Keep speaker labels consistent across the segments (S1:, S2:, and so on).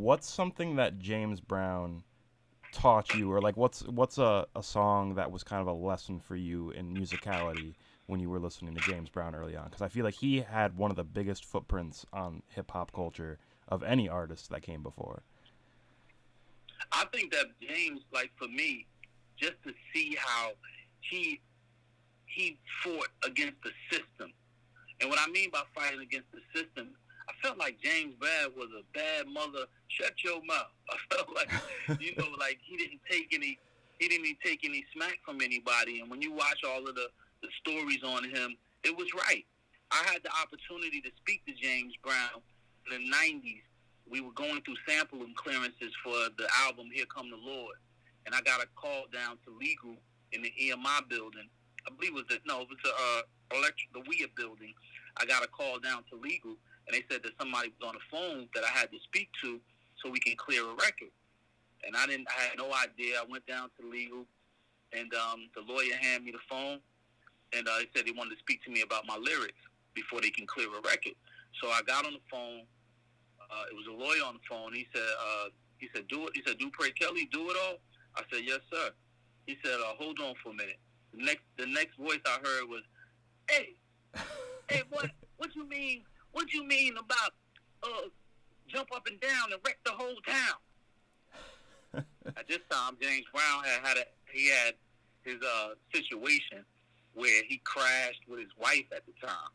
S1: what's something that James Brown taught you, or like what's a song that was kind of a lesson for you in musicality when you were listening to James Brown early on? Because I feel like he had one of the biggest footprints on hip hop culture of any artist that came before.
S2: I think that James, like for me, just to see how he he fought against the system. And what I mean by fighting against the system, I felt like James Brown was a bad mother. Shut your mouth. I felt like, like he didn't even take any smack from anybody. And when you watch all of the stories on him, it was right. I had the opportunity to speak to James Brown in the 90s. We were going through sampling clearances for the album Here Come the Lord. And I got a call down to legal in the EMI building. I believe it was the WIA building. I got a call down to legal, and they said that somebody was on the phone that I had to speak to so we can clear a record. And I had no idea. I went down to legal, and the lawyer handed me the phone, and they said they wanted to speak to me about my lyrics before they can clear a record. So I got on the phone. It was a lawyer on the phone. He said, do it. He said, Dupré Kelly, do it all? I said, yes, sir. He said, hold on for a minute. The next voice I heard was, hey, what you mean? What you mean about jump up and down and wreck the whole town? At this time, James Brown had his situation where he crashed with his wife at the time.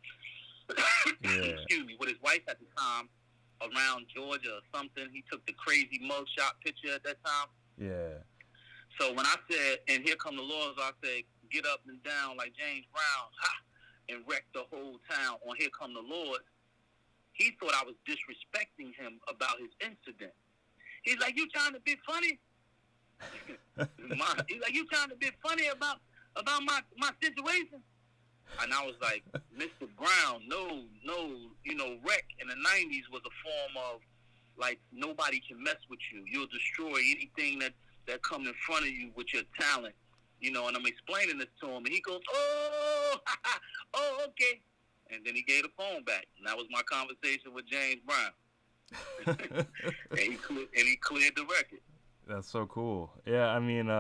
S1: Yeah.
S2: Excuse me, with his wife at the time around Georgia or something. He took the crazy mugshot picture at that time.
S1: Yeah.
S2: So when I said, and here come the Lords, I said, get up and down like James Brown, and wreck the whole town on Here Come the Lords. He thought I was disrespecting him about his incident. He's like, you trying to be funny? He's like, you trying to be funny about my situation? And I was like, Mr. Brown, no, wreck in the 90s was a form of, like, nobody can mess with you. You'll destroy anything that come in front of you with your talent. And I'm explaining this to him, and he goes, oh, okay. And then he gave the phone back. And that was my conversation with James Brown. and he cleared the record.
S1: That's so cool. Yeah, I mean,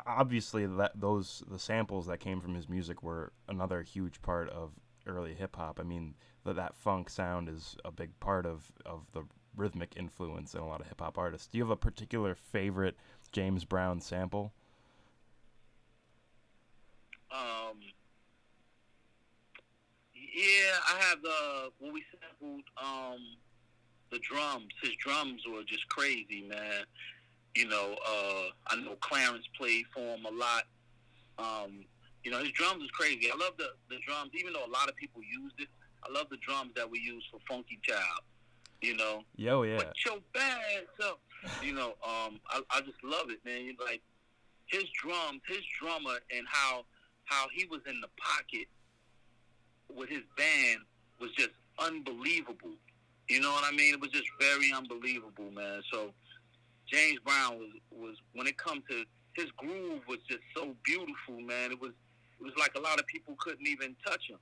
S1: obviously the samples that came from his music were another huge part of early hip hop. I mean, that funk sound is a big part of the rhythmic influence in a lot of hip hop artists. Do you have a particular favorite James Brown sample?
S2: Yeah, I have when we sampled the drums. His drums were just crazy, man. I know Clarence played for him a lot. His drums is crazy. I love the drums, even though a lot of people used it. I love the drums that we use for Funky Child.
S1: Yo, yeah.
S2: Put your bad self. I just love it, man. Like his drummer, and how he was in the pocket with his band was just unbelievable. You know what I mean? It was just very unbelievable, man. So James Brown was when it comes to his groove was just so beautiful, man. It was like a lot of people couldn't even touch him.